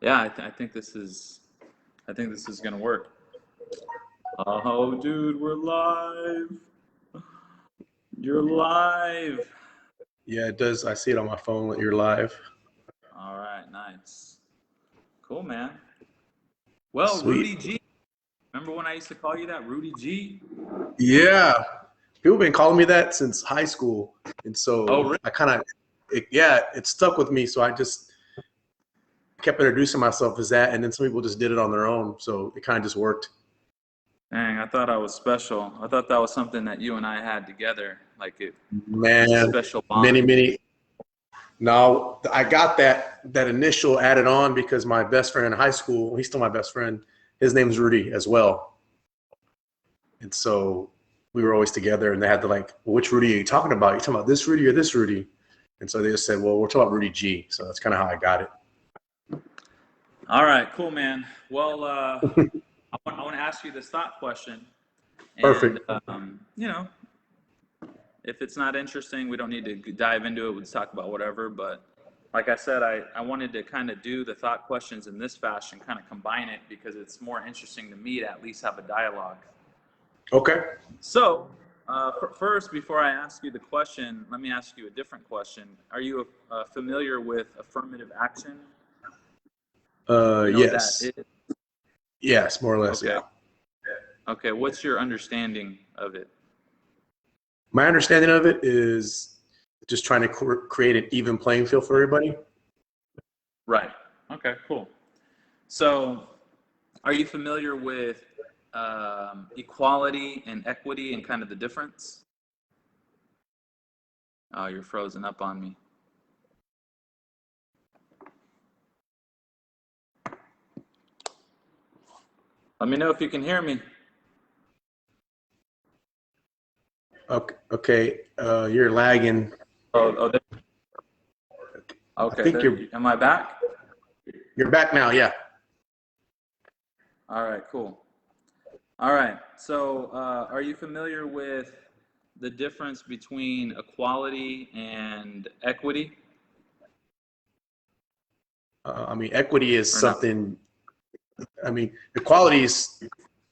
Yeah, I think this is gonna work. Oh, dude, we're live. You're live. Yeah, it does. I see it on my phone that you're live. All right, nice. Cool, man. Well, Sweet. Rudy G. Remember when I used to call you that, Rudy G? Yeah. People have been calling me that since high school. And Oh, so really? I kind of, it stuck with me. So I just kept introducing myself as that. And then some people just did it on their own. So it kind of just worked. Dang, I thought I was special. I thought that was something that you and I had together, like it Man, was a special bond. many. No, I got that initial added on because my best friend in high school, he's still my best friend. His name's Rudy as well. And so we were always together and they had to like, well, which Rudy are you talking about? You talking about this Rudy or this Rudy? And so they just said, well, we're talking about Rudy G. So that's kind of how I got it. All right, cool, man. Well, I want to ask you this thought question. And, Perfect. you know, if it's not interesting, we don't need to dive into it. We'll just talk about whatever. But like I said, I wanted to kind of do the thought questions in this fashion, kind of combine it because it's more interesting to me to at least have a dialogue. Okay. So first, before I ask you the question, let me ask you a different question. Are you familiar with affirmative action? You know Yes. what that is? Yes, more or less. Okay. Yeah. Okay. What's your understanding of it? My understanding of it is just trying to create an even playing field for everybody. Right. Okay, cool. So are you familiar with equality and equity and kind of the difference? Oh, you're frozen up on me. Let me know if you can hear me. Okay. You're lagging. Okay. I think Am I back? you're back now. Yeah. All right, cool. All right. So are you familiar with the difference between equality and equity? I mean, equity is Or no? something. I mean, equality is,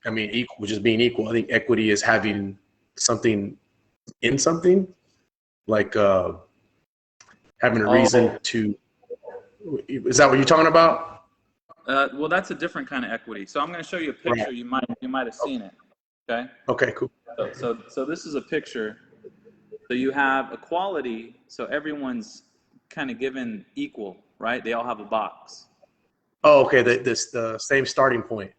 equal, just being equal. I think equity is having something in something, like having a reason to. Is that what you're talking about? Well, that's a different kind of equity. So I'm going to show you a picture. Right. You might have seen it. Okay. Okay. Cool. So this is a picture. So you have equality. So everyone's kind of given equal, right? They all have a box. Oh, okay. The same starting point.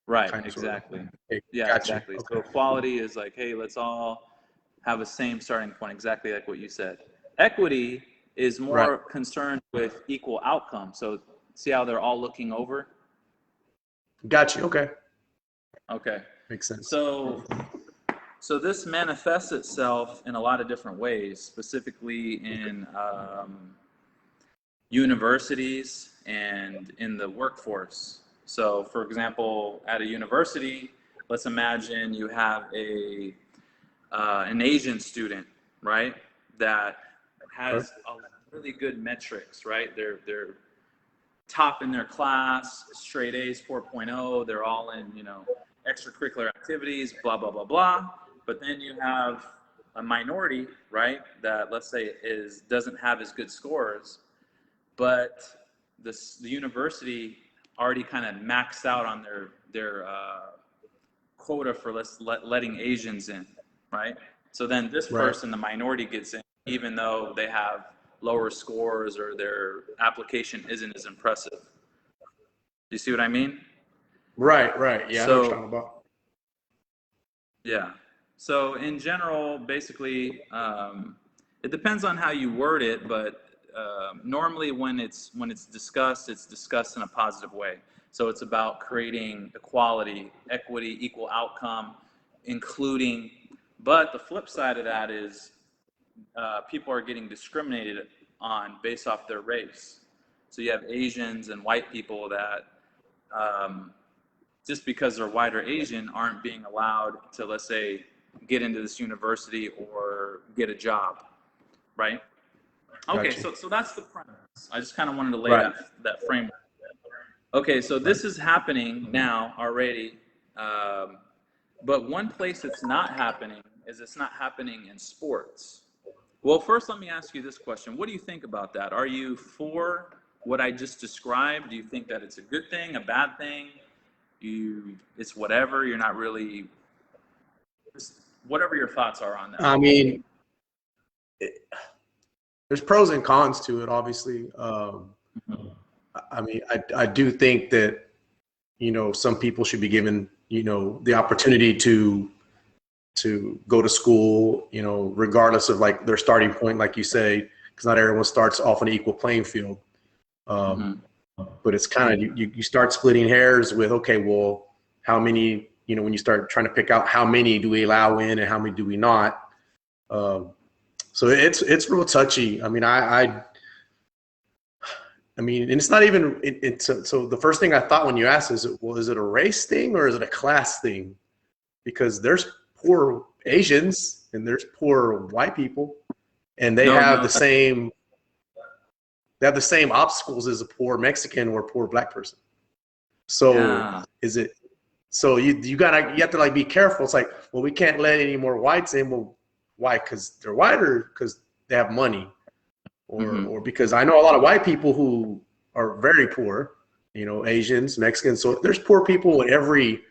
Right. Kind of, Exactly. sort of. Okay, Yeah. gotcha. Exactly. Okay. So equality is like, hey, let's all have a same starting point. Exactly like what you said. Equity is Right. more concerned with equal outcome. So see how they're all looking over? Gotcha. Okay. Okay. Makes sense. So this manifests itself in a lot of different ways, specifically in universities and in the workforce. So for example, at a university, let's imagine you have an Asian student, right, that has a really good metrics, right? They're top in their class, straight A's, 4.0. They're all in, extracurricular activities, blah, blah, blah, blah. But then you have a minority, right, that let's say doesn't have as good scores, but the university already kind of maxed out on their quota for letting Asians in, right? So then this person, the minority, gets in, even though they have lower scores or their application isn't as impressive. Do you see what I mean? Right. Yeah, I know what you're talking about. Yeah. So in general, basically, it depends on how you word it, but normally when it's discussed in a positive way. So it's about creating equality, equity, equal outcome, including. But the flip side of that is people are getting discriminated on based off their race. So you have Asians and white people that just because they're white or Asian aren't being allowed to, let's say, get into this university or get a job, right? Okay, Gotcha. so that's the premise. I just kind of wanted to lay Right. that framework. Okay, so right? this is happening now already. Um, but one place it's not happening is it's not happening in sports. Well, first, let me ask you this question. What do you think about that? Are you for what I just described? Do you think that it's a good thing, a bad thing? It's whatever. You're not really, just whatever your thoughts are on that. I mean, there's pros and cons to it, obviously. I mean, I do think that, some people should be given, the opportunity to go to school, regardless of like their starting point, like you say, because not everyone starts off on an equal playing field. Um, Mm-hmm. but it's kind of, you start splitting hairs with, okay, well, how many, when you start trying to pick out how many do we allow in and how many do we not. Um, so it's real touchy. I mean, I mean, and it's not even, so the first thing I thought when you asked is, well, is it a race thing or is it a class thing? Because there's poor Asians and there's poor white people, and No, no, they have the same obstacles as a poor Mexican or a poor black person. So yeah. is it, so you have to like be careful. It's like, well, we can't let any more whites in. Well, why? Because they're white, or because they have money? Mm-hmm. Or because I know a lot of white people who are very poor, Asians, Mexicans. So there's poor people in every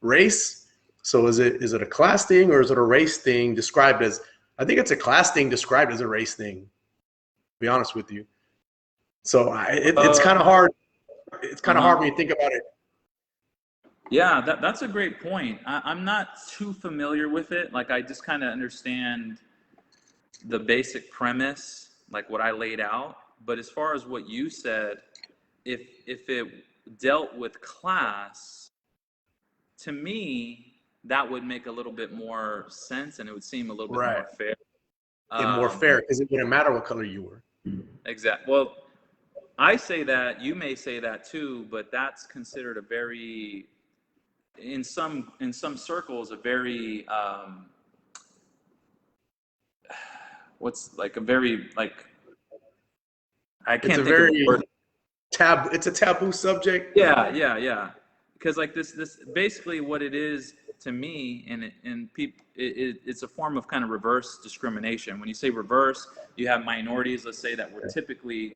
race. So is it a class thing or is it a race thing described as? I think it's a class thing described as a race thing. To be honest with you, so it's kind of hard. It's kind of Uh-huh. hard when you think about it. Yeah, that's a great point. I'm not too familiar with it. Like, I just kind of understand the basic premise, like what I laid out. But as far as what you said, if it dealt with class, to me, that would make a little bit more sense, and it would seem a little bit Right. more fair. And more Um, fair because it wouldn't matter what color you were. exact. Well, I say that, you may say that too, but that's considered a very, in some circles, a very what's like a very like, I It's can't a think of the very word. It's a taboo subject. Yeah, yeah, yeah. Because like this basically what it is to me, and people, it's a form of kind of reverse discrimination. When you say reverse, you have minorities, let's say, that were typically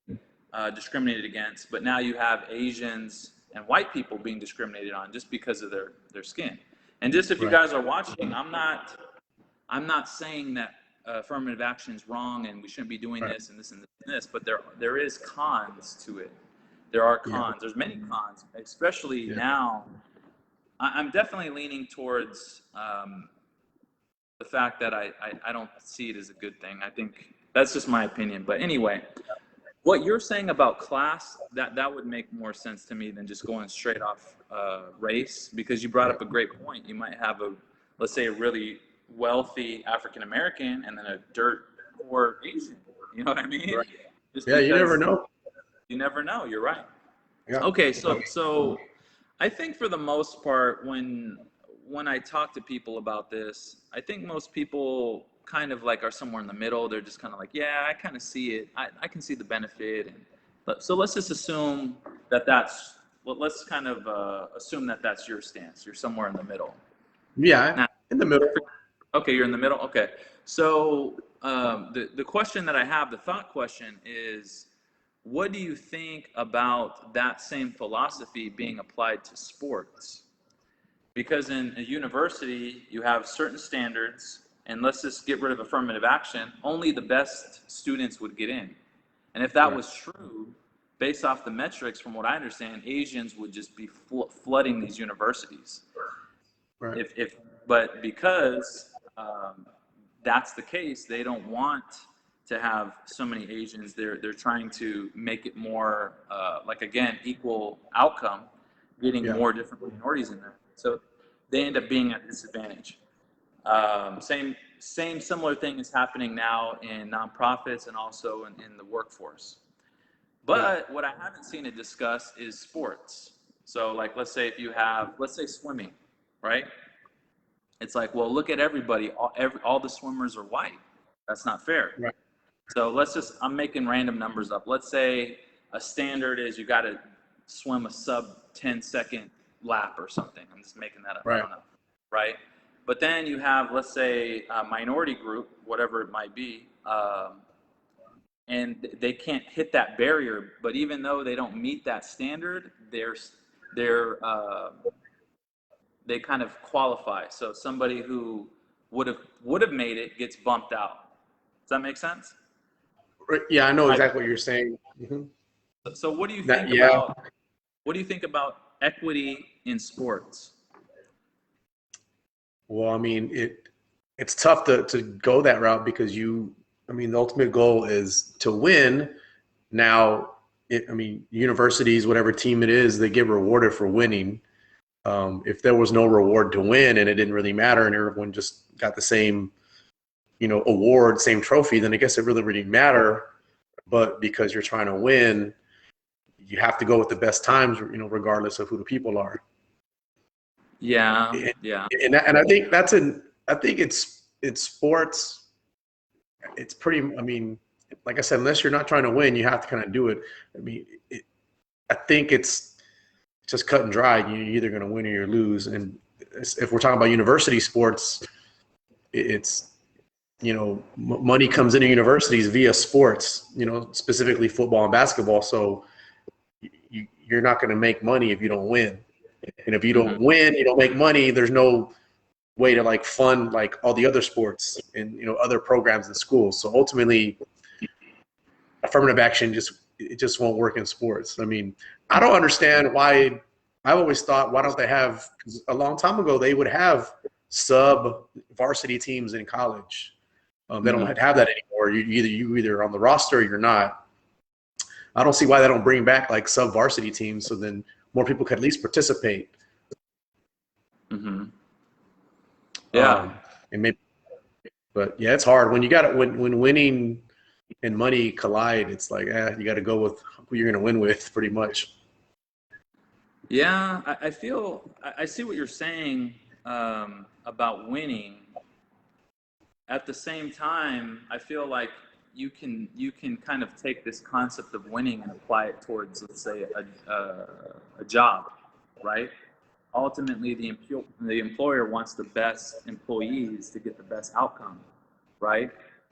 discriminated against, but now you have Asians and white people being discriminated on just because of their skin. And just if you Right. guys are watching, I'm not saying that affirmative action is wrong and we shouldn't be doing Right. this and this and this and this, but there is cons to it. There are Yeah. cons. There's many cons, especially Yeah. now. I'm definitely leaning towards the fact that I don't see it as a good thing. I think that's just my opinion. But anyway, what you're saying about class, that would make more sense to me than just going straight off race, because you brought Yeah. up a great point. You might have let's say, a really wealthy African American and then a dirt poor Asian. You know what I mean? Right. Just Yeah. You never because know. you never know. You're right. Yeah. Okay, so I think for the most part, when I talk to people about this, I think most people kind of like are somewhere in the middle. They're just kind of like, yeah, I kind of see it. I can see the benefit, and so let's just assume that that's well, let's kind of assume that that's your stance. You're somewhere in the middle. Yeah. Now, In the middle. okay, you're in the middle. Okay, so the question that I have, the thought question is, what do you think about that same philosophy being applied to sports? Because in a university, you have certain standards, and let's just get rid of affirmative action, only the best students would get in. And if that Right. was true, based off the metrics, from what I understand, Asians would just be flooding these universities. Right. If But because that's the case, they don't want to have so many Asians. They're trying to make it more like, again, equal outcome, getting Yeah. more different minorities in there. So they end up being at disadvantage. Same similar thing is happening now in nonprofits and also in the workforce. Yeah. But what I haven't seen it discussed is sports. So like, let's say if you have, let's say, swimming, right? It's like, well, look at everybody. All the swimmers are white. That's not fair. Right. So I'm making random numbers up. Let's say a standard is you got to swim a sub 10-second lap or something. I'm just making that up. Right. I don't know. Right. But then you have, let's say, a minority group, whatever it might be, and they can't hit that barrier. But even though they don't meet that standard, they kind of qualify. So somebody who would have made it gets bumped out. Does that make sense? Yeah, I know exactly what you're saying. Mm-hmm. So what do you think about equity in sports? Well, I mean, it's tough to go that route because the ultimate goal is to win. Now, universities, whatever team it is, they get rewarded for winning. If there was no reward to win and it didn't really matter and everyone just got the same, award, same trophy, then I guess it really didn't matter. But because you're trying to win, you have to go with the best times, regardless of who the people are. Yeah. And I think I think it's sports. It's pretty, like I said, unless you're not trying to win, you have to kind of do it. I think it's just cut and dry. You're either going to win or you lose. And if we're talking about university sports, it's, money comes into universities via sports, specifically football and basketball. So you're not going to make money if you don't win. And if you don't win, you don't make money. There's no way to fund all the other sports and, other programs in schools. So ultimately, affirmative action just won't work in sports. I don't understand why. I've always thought, why don't they have, 'cause a long time ago, they would have sub varsity teams in college. They don't have that anymore. You either on the roster or you're not. I don't see why they don't bring back sub varsity teams, so then more people could at least participate. Yeah. And maybe, but yeah, it's hard when you got it when winning and money collide. It's you got to go with who you're going to win with, pretty much. Yeah, I see what you're saying about winning. At the same time, I feel like you can kind of take this concept of winning and apply it towards, let's say, a job, right? Ultimately, the employer wants the best employees to get the best outcome, right?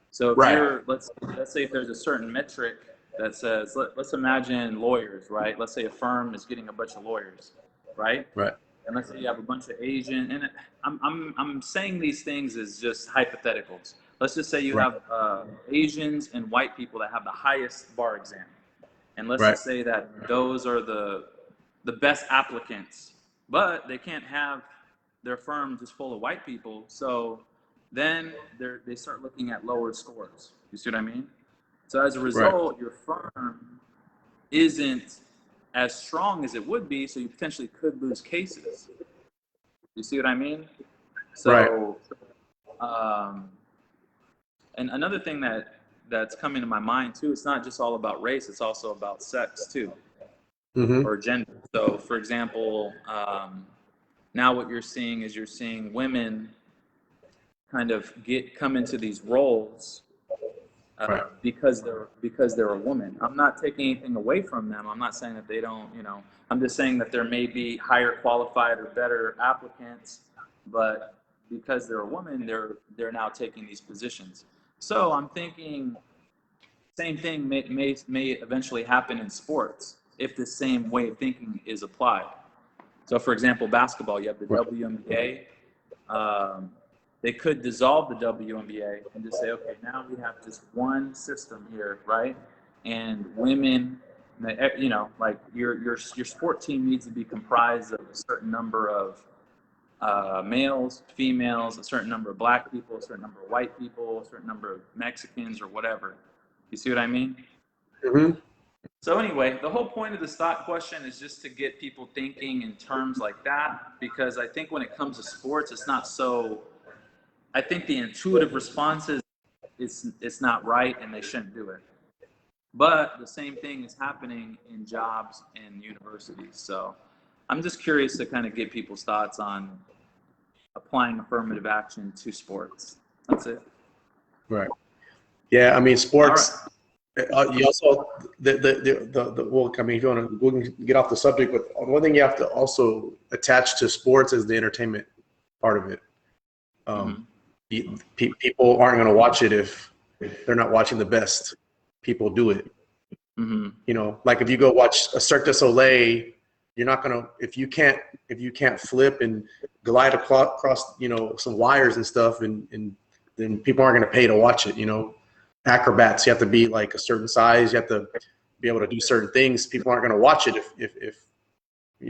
So if you're, let's say if there's a certain metric that says, let's imagine lawyers, right? Let's say a firm is getting a bunch of lawyers, right? Right. And let's say you have a bunch of Asian, and I'm saying these things as just hypotheticals. Let's just say you have Asians and white people that have the highest bar exam, and let's just say that those are the best applicants, but they can't have their firm just full of white people. So then they start looking at lower scores. You see what I mean? So as a result, your firm isn't as strong as it would be, so you potentially could lose cases. You see what I mean? So, and another thing that's coming to my mind too, it's not just all about race, it's also about sex too, or gender. So for example, now what you're seeing is you're seeing women kind of come into these roles because they're a woman. I'm not taking anything away from them. I'm not saying that they don't, I'm just saying that there may be higher qualified or better applicants, but because they're a woman, they're now taking these positions. So I'm thinking same thing may eventually happen in sports if the same way of thinking is applied. So for example, basketball, you have the WNBA. They could dissolve the WNBA and just say, okay, now we have just one system here, right? And women, your sport team needs to be comprised of a certain number of males, females, a certain number of black people, a certain number of white people, a certain number of Mexicans or whatever. You see what I mean? So anyway, the whole point of the stock question is just to get people thinking in terms like that, because I think when it comes to sports, it's not so. I think the intuitive response is it's not right and they shouldn't do it. But the same thing is happening in jobs and universities. So I'm just curious to kind of get people's thoughts on applying affirmative action to sports. That's it. Right. Yeah, sports. You also well, I mean, if you want to, we can get off the subject, but one thing you have to also attach to sports is the entertainment part of it. People aren't going to watch it if they're not watching the best people do it. You know, like if you go watch a Cirque du Soleil, you're not going to, if you can't flip and glide across, you know, some wires and stuff, and then people aren't going to pay to watch it, you know. Acrobats, you have to be like a certain size, you have to be able to do certain things. People aren't going to watch it if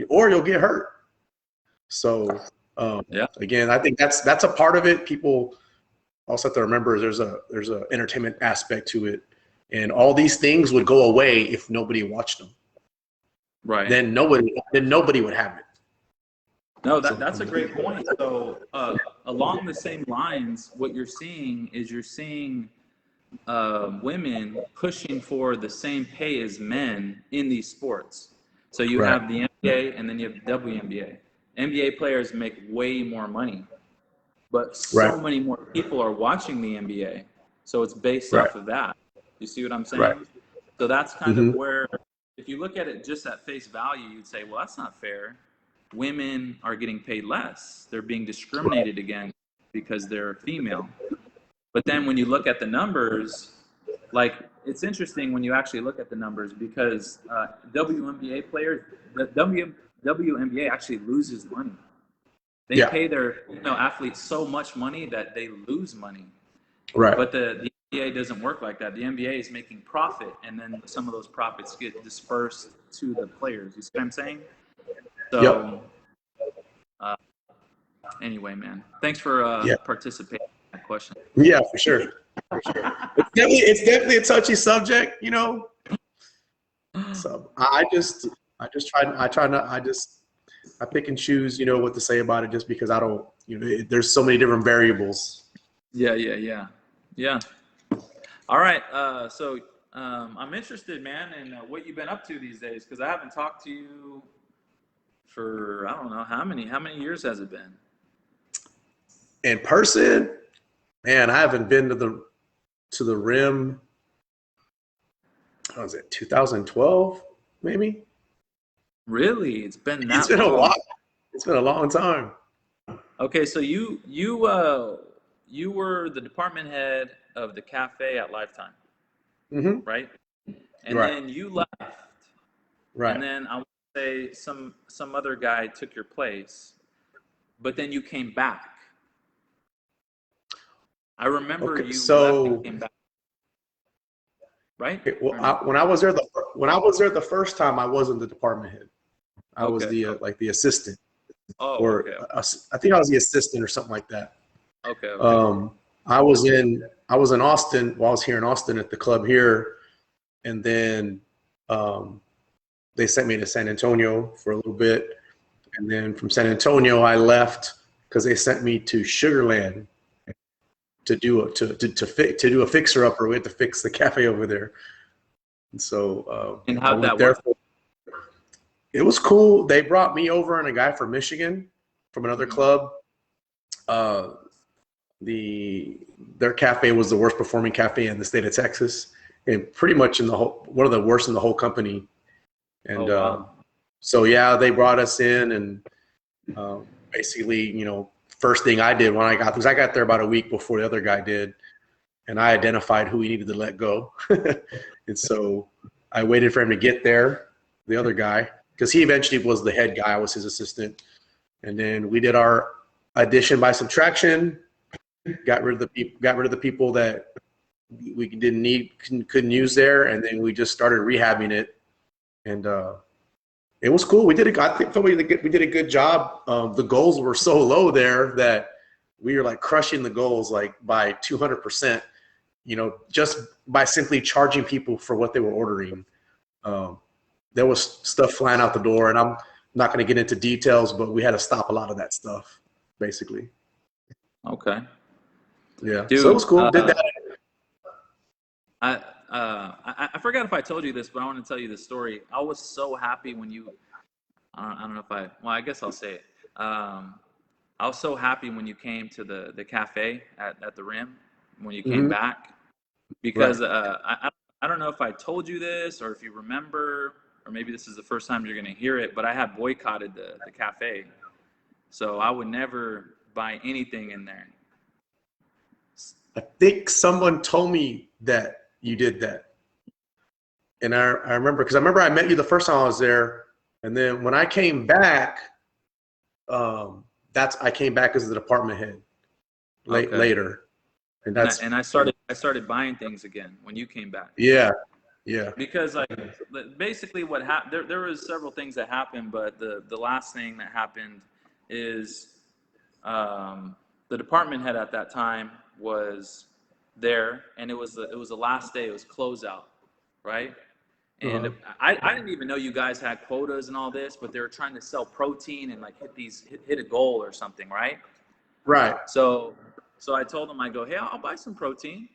or you'll get hurt. So again, I think that's a part of it. People also have to remember there's a entertainment aspect to it, and all these things would go away if nobody watched them. Right. Then nobody would have it. No, that's a great point. So along the same lines, what you're seeing is women pushing for the same pay as men in these sports. So you have the NBA and then you have the WNBA. NBA players make way more money, but so many more people are watching the NBA. So it's based off of that. You see what I'm saying? So that's kind of where, if you look at it just at face value, you'd say, well, that's not fair. Women are getting paid less. They're being discriminated against because they're female. But then when you look at the numbers, like, it's interesting when you actually look at the numbers, because WNBA players, the WNBA actually loses money. They pay their athletes so much money that they lose money. Right. But the NBA doesn't work like that. The NBA is making profit, and then some of those profits get dispersed to the players. You see what I'm saying? So, anyway, man, thanks for participating in that question. Yeah, for sure. It's definitely a touchy subject, you know. So I pick and choose, you know, what to say about it, just because I don't, you know, there's so many different variables. Yeah. All right. So I'm interested, man, in what you've been up to these days, because I haven't talked to you for, I don't know, how many years has it been? In person, man, I haven't been to the rim. What was it, 2012, maybe? Really? It's been that long? It's been a while. It's been a long time. Okay, so you were the department head of the cafe at Lifetime, right? And then you left, and then I would say some other guy took your place, but then you came back. I remember you left and came back, right? Okay, well, when I was there the first time, I wasn't the department head. I was like the assistant. I think I was the assistant or something like that. Okay. I was in Austin. Well, I was here in Austin at the club here, and then they sent me to San Antonio for a little bit, and then from San Antonio I left because they sent me to Sugarland to do a fixer upper. We had to fix the cafe over there, and so and how'd that work? It was cool. They brought me over and a guy from Michigan, from another club. Their cafe was the worst performing cafe in the state of Texas, and pretty much one of the worst in the whole company. And so they brought us in, and basically, you know, first thing I did when I got, because I got there about a week before the other guy did, and I identified who he needed to let go. And so I waited for him to get there, the other guy, because he eventually was the head guy. I was his assistant. And then we did our addition by subtraction, got rid of the people that we didn't need, couldn't use there, and then we just started rehabbing it. And it was cool. I think we did a good job. The goals were so low there that we were like crushing the goals like by 200%, you know, just by simply charging people for what they were ordering. There was stuff flying out the door, and I'm not going to get into details, but we had to stop a lot of that stuff, basically. Okay. Yeah. Dude, so it was cool. Did that. I forgot if I told you this, but I want to tell you this story. I was so happy when you, I don't know if I guess I'll say it. I was so happy when you came to the cafe at the Rim, when you came back, because I don't know I don't know if I told you this or if you remember, or maybe this is the first time you're going to hear it, but I had boycotted the cafe. So I would never buy anything in there. I think someone told me that you did that. And I remember, because I remember I met you the first time I was there. And then when I came back, I came back as the department head later. And I started buying things again when you came back. Yeah. Yeah. Because like basically what happened, there was several things that happened, but the last thing that happened is the department head at that time was there, and it was the last day. It was closeout, right? And I didn't even know you guys had quotas and all this, but they were trying to sell protein and like hit a goal or something, right? Right. So I told them, I go, hey, I'll buy some protein.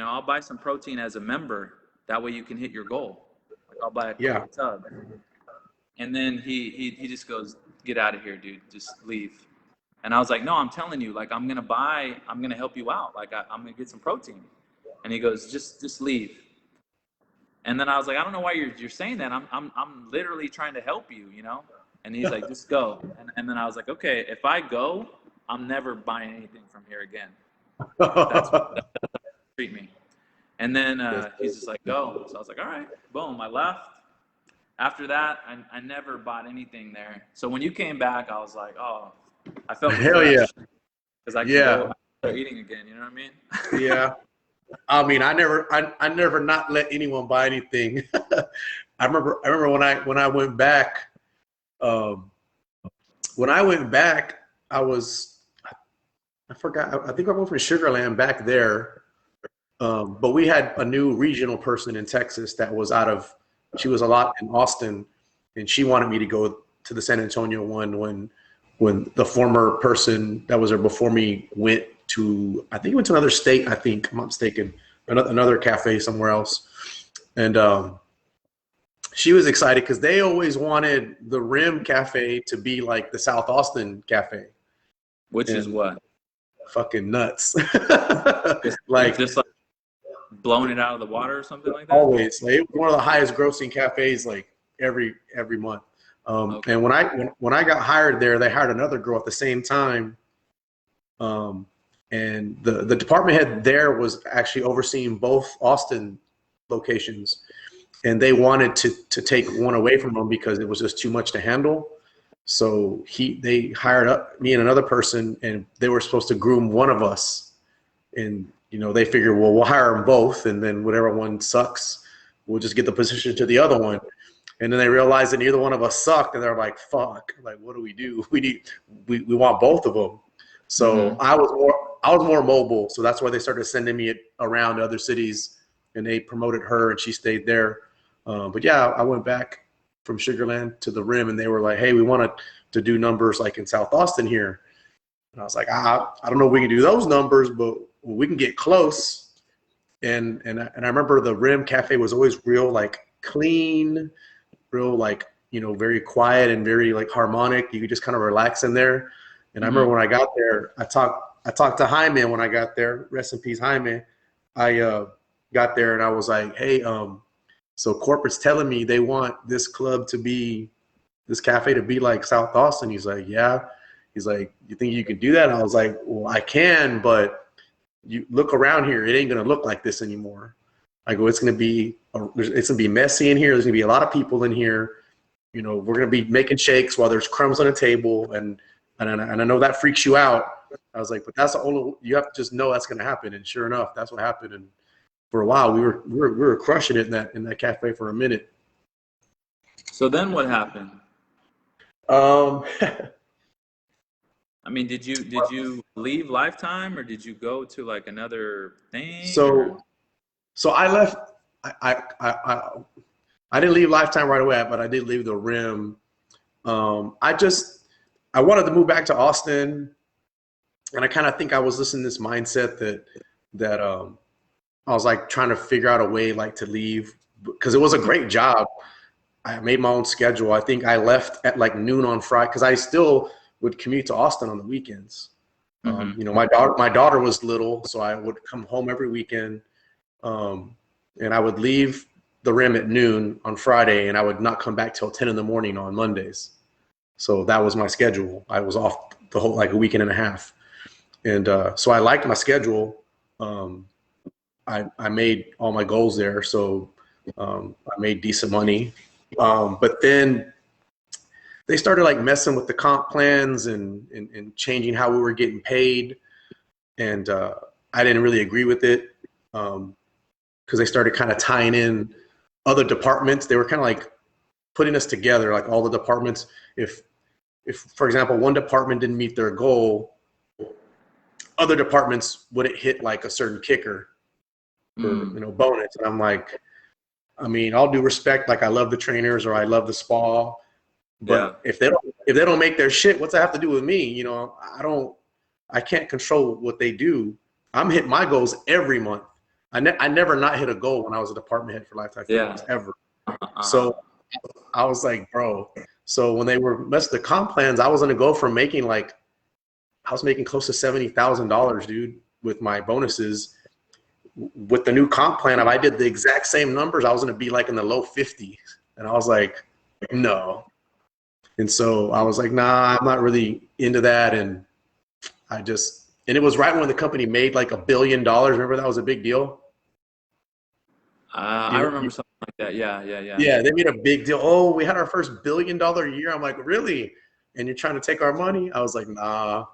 I'll buy some protein as a member. That way you can hit your goal. Like I'll buy a tub. And then he just goes, get out of here, dude. Just leave. And I was like, no, I'm telling you, like I'm gonna help you out. Like I'm gonna get some protein. And he goes, just leave. And then I was like, I don't know why you're saying that. I'm literally trying to help you, And he's like, just go. And then I was like, okay, if I go, I'm never buying anything from here again. That's treat me. And then he's just like, go. So I was like, all right, boom, I left. After that, I never bought anything there. So when you came back, I was like, oh, I felt hell yeah, because I could go start eating again. You know what I mean? Yeah. I mean, I never not let anyone buy anything. I remember when I went back. When I went back, I forgot. I think I went from Sugarland back there. But we had a new regional person in Texas that was she was a lot in Austin, and she wanted me to go to the San Antonio one when the former person that was there before me went to another state, I think, I'm not mistaken, another cafe somewhere else. And she was excited because they always wanted the Rim Cafe to be like the South Austin Cafe. Which is what? Fucking nuts. just like blowing it out of the water or something like that? Always. Like, one of the highest grossing cafes like every month. Okay. And when I got hired there, they hired another girl at the same time. And the department head there was actually overseeing both Austin locations, and they wanted to take one away from them because it was just too much to handle. So they hired up me and another person, and they were supposed to groom one of us. And they figured, well, we'll hire them both, and then whatever one sucks, we'll just get the position to the other one. And then they realized that neither one of us sucked, and they're like, "Fuck! Like, what do we do? We want both of them." So I was more mobile, so that's why they started sending me around to other cities, and they promoted her, and she stayed there. But yeah, I went back from Sugarland to the Rim, and they were like, "Hey, we wanted to do numbers like in South Austin here." And I was like, I don't know if we can do those numbers, but we can get close. And I remember the Rim Cafe was always real like clean, real like very quiet and very like harmonic. You could just kind of relax in there. And I remember when I got there, I talked to Jaime when I got there. Rest in peace, Jaime. I got there and I was like, hey, so corporate's telling me they want this cafe to be like South Austin. He's like, yeah. He's like, you think you can do that? And I was like, well, I can, but you look around here, it ain't gonna look like this anymore. I go, it's gonna be messy in here. There's gonna be a lot of people in here. We're gonna be making shakes while there's crumbs on the table, and I know that freaks you out. I was like, but that's the only, you have to just know that's gonna happen. And sure enough, that's what happened. And for a while, we were crushing it in that cafe for a minute. So then what happened? I mean, did you leave Lifetime, or did you go to like another thing? So I left. I didn't leave Lifetime right away, but I did leave the Rim. I wanted to move back to Austin, and I kind of think I was listening to this mindset that I was like trying to figure out a way like to leave, because it was a great job. I made my own schedule. I think I left at like noon on Friday, because I still would commute to Austin on the weekends. My daughter was little, so I would come home every weekend. and I would leave the rim at noon on Friday, and I would not come back till 10 in the morning on Mondays. So that was my schedule. I was off the whole, like a weekend and a half. And so I liked my schedule. I made all my goals there. So I made decent money. But then they started like messing with the comp plans and changing how we were getting paid. And I didn't really agree with it because they started kind of tying in other departments. They were kind of like putting us together, like all the departments. If for example, one department didn't meet their goal, other departments wouldn't hit like a certain kicker for bonus. And I'm like, I mean, all due respect, like I love the trainers or I love the spa, but if they don't make their shit, what's that have to do with me? You know, I can't control what they do. I'm hitting my goals every month. I never not hit a goal when I was a department head for Lifetime Fitness ever. So I was like, bro. So when they were messing the comp plans, I was gonna go from making like, I was making close to $70,000, dude, with my bonuses. With the new comp plan, if I did the exact same numbers, I was gonna be like in the low 50s. And I was like, no. And so I was like, nah, I'm not really into that. And and it was right when the company made like $1 billion. Remember that was a big deal? I remember something like that. Yeah. Yeah, they made a big deal. Oh, we had our first $1 billion year. I'm like, really? And you're trying to take our money? I was like, nah.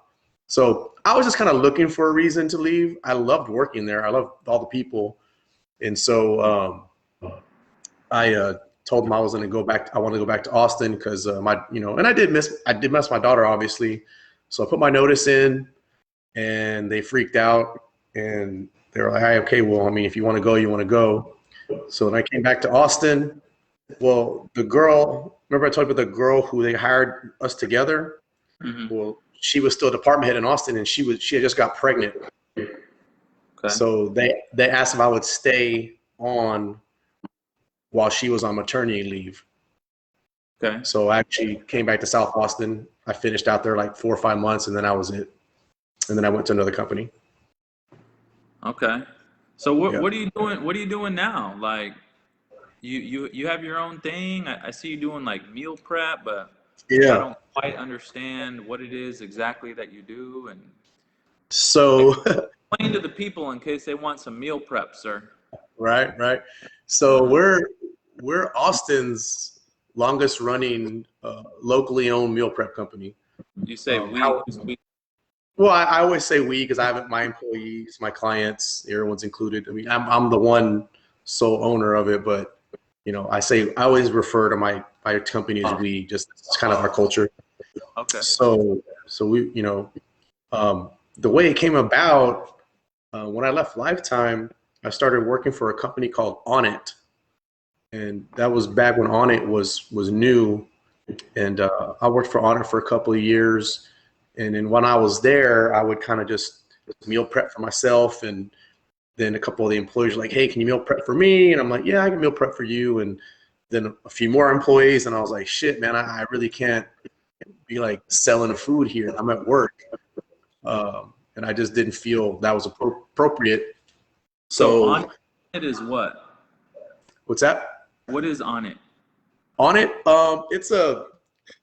So I was just kind of looking for a reason to leave. I loved working there. I loved all the people. And so I told them I was going to go back. I want to go back to Austin because and I did miss my daughter, obviously. So I put my notice in and they freaked out and they were like, hey, okay, well, I mean, if you want to go, you want to go. So when I came back to Austin, well, the girl, remember I told you about the girl who they hired us together? Well, she was still a department head in Austin and she had just got pregnant. Okay. So they asked if I would stay on while she was on maternity leave. Okay. So I actually came back to South Austin. I finished out there like 4 or 5 months and then that was it. And then I went to another company. Okay. So what are you doing? What are you doing now? Like you have your own thing. I see you doing like meal prep, but I don't quite understand what it is exactly that you do. And so explain to the people in case they want some meal prep, sir. Right. So we're Austin's longest running locally owned meal prep company. You say we. Well, I always say we because I have my employees, my clients, everyone's included. I mean, I'm the one sole owner of it, but I always refer to my company as we. Just it's kind of our culture. Okay. So we, the way it came about when I left Lifetime, I started working for a company called On It, and that was back when On It was new, and I worked for On It for a couple of years. And then when I was there, I would kind of just meal prep for myself. And then a couple of the employees were like, hey, can you meal prep for me? And I'm like, yeah, I can meal prep for you. And then a few more employees. And I was like, shit, man, I really can't be like selling food here. I'm at work. And I just didn't feel that was appropriate. So On It is what? What's that? What is On It? On It, it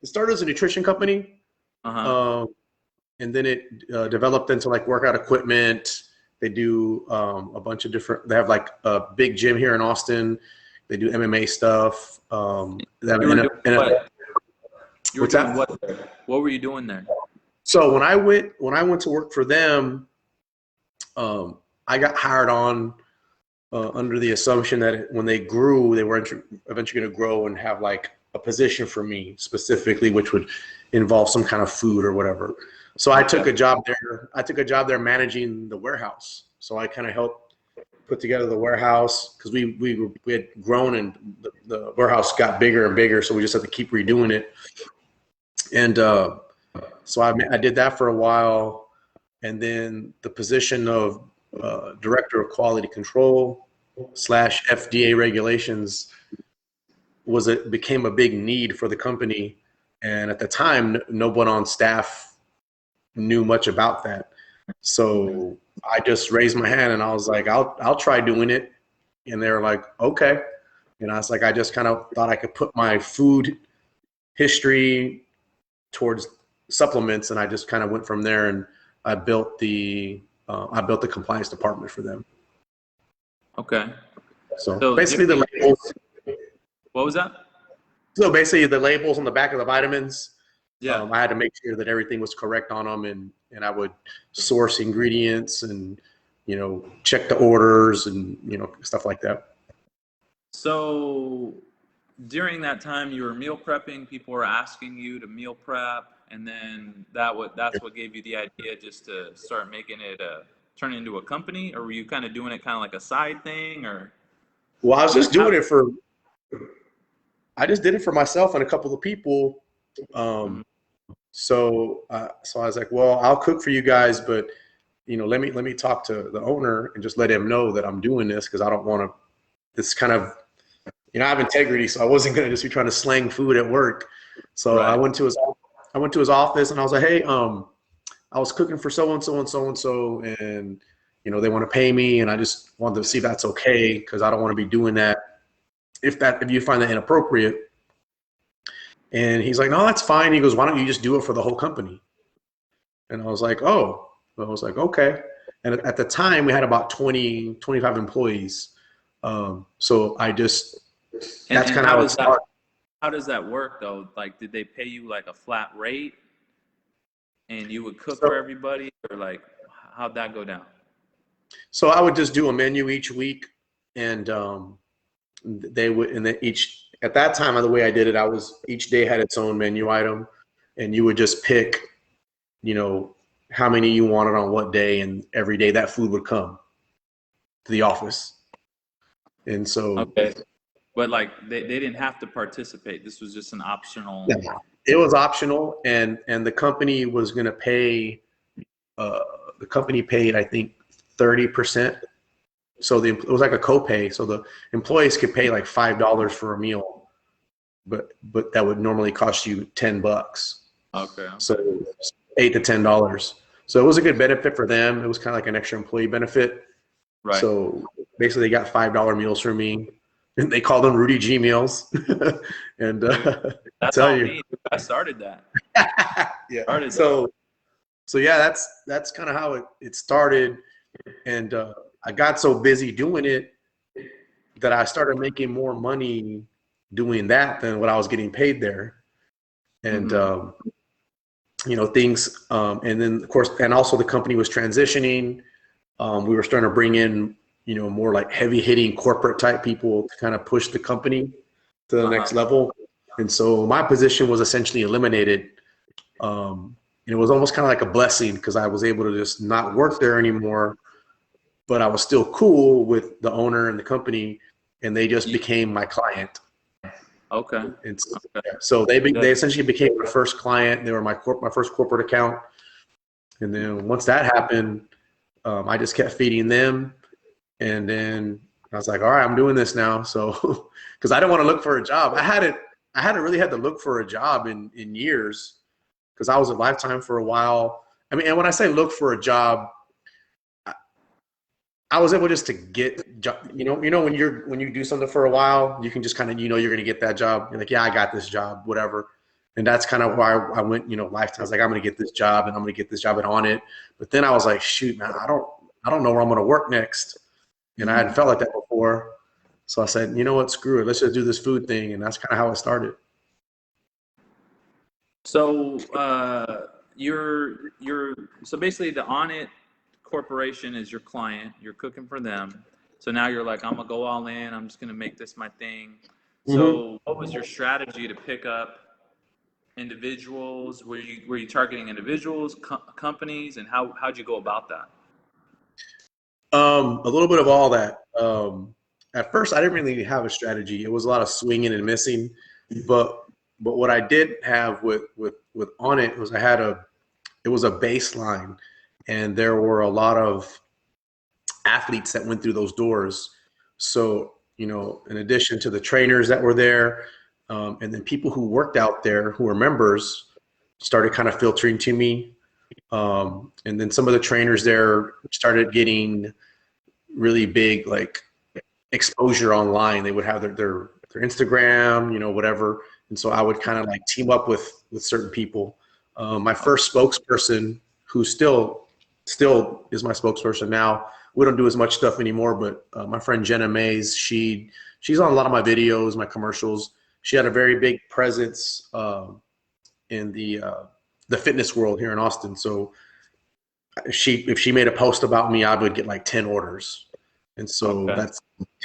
started as a nutrition company. And then it developed into like workout equipment. They do a bunch of different. They have like a big gym here in Austin. They do MMA stuff. What were you doing there? So when I went to work for them, I got hired on under the assumption that when they grew, they were eventually going to grow and have like a position for me specifically, which would involve some kind of food or whatever. So I took a job there. I took a job there managing the warehouse. So I kind of helped put together the warehouse because we had grown and the warehouse got bigger and bigger. So we just had to keep redoing it. And so I did that for a while. And then the position of Director of Quality Control / FDA regulations became a big need for the company. And at the time, no one on staff knew much about that. So I just raised my hand and I was like, I'll try doing it. And they were like, okay. And I was like, I just kind of thought I could put my food history towards supplements, and I just kind of went from there, and I built the compliance department for them. Okay. So So basically the labels. what was that? So basically the labels on the back of the vitamins. Yeah. I had to make sure that everything was correct on them, and I would source ingredients and, you know, check the orders and, you know, stuff like that. So during that time you were meal prepping, people were asking you to meal prep, and then that's what gave you the idea just to start making it turn into a company, or were you kind of doing it kind of like a side thing, or Well, I was just how? doing it I just did it for myself and a couple of people. Mhm. So I was like, well, I'll cook for you guys, but, you know, let me talk to the owner and just let him know that I'm doing this, because I don't want to. This kind of, you know, I have integrity, so I wasn't going to just be trying to slang food at work. So I Right. went to his office, and I was like, hey, I was cooking for so and so and so and so, and, you know, they want to pay me, and I just wanted to see if that's okay, because I don't want to be doing that if you find that inappropriate. And he's like, no, that's fine. He goes, why don't you just do it for the whole company? And I was like, oh. I was like, okay. And at the time, we had about 20, 25 employees. So that's And kind of how it started. how does that work though? Like, did they pay you like a flat rate and you would cook for So, everybody, or like how'd that go down? so I would just do a menu each week, and they would, and then at that time, the way I did it, each day had its own menu item, and you would just pick, you know, how many you wanted on what day, and every day that food would come to the office. And so, Okay. But like they didn't have to participate. This was just an optional. yeah, it was optional, and the company was going to pay. Uh, the company paid, I think, 30%. So it was like a copay. So the employees could pay like $5 for a meal, but that would normally cost you $10. Okay. So $8 to $10. So it was a good benefit for them. It was kind of like an extra employee benefit. Right. So basically, they got $5 meals from me. And they called them Rudy G meals. And I That's tell all you, me. I started that. yeah. Started that. So yeah, that's kind of how it started. And I got so busy doing it that I started making more money doing that than what I was getting paid there. And Hmm. you know, things, and then of course, and also the company was transitioning. We were starting to bring in, you know, more like heavy hitting corporate type people to kind of push the company to the next Uh-huh. level. And so my position was essentially eliminated. And it was almost kind of like a blessing, because I was able to just not work there anymore, but I was still cool with the owner and the company, and they just Yeah. became my client. Okay. And Okay. so they Good. essentially became my first client. They were my first corporate account. And then once that happened, I just kept feeding them. And then I was like, all right, I'm doing this now. So, because I didn't want to look for a job. I hadn't really had to look for a job in years, because I was at Lifetime for a while. I mean, and when I say look for a job, I was able just to get, you know, when you do something for a while, you can just kind of, you know, you're going to get that job. You're like, yeah, I got this job, whatever. And that's kind of why I went, you know, Lifetime. I was like, I'm going to get this job, and I'm going to get this job and on it. But then I was like, shoot, man, I don't know where I'm going to work next. And I hadn't Mhm. felt like that before. So I said, you know what, screw it. Let's just do this food thing. And that's kind of how it started. So you're so basically the On It Corporation is your client. You're cooking for them. So now you're like, I'm gonna go all in. I'm just gonna make this my thing. Mm-hmm. So what was your strategy to pick up individuals? Were you targeting individuals, companies, and how'd you go about that? A little bit of all that. At first, I didn't really have a strategy. It was a lot of swinging and missing. But what I did have with On It was it was a baseline, and there were a lot of athletes that went through those doors. So, you know, in addition to the trainers that were there, and then people who worked out there who were members started kind of filtering to me. And then some of the trainers there started getting really big, like exposure online. They would have their Instagram, whatever. And so I would kind of like team up with certain people. My first spokesperson, who still is my spokesperson now. We don't do as much stuff anymore, but my friend Jenna Mays, she's on a lot of my videos, my commercials. She had a very big presence in the fitness world here in Austin. So if she made a post about me, I would get like 10 orders. And so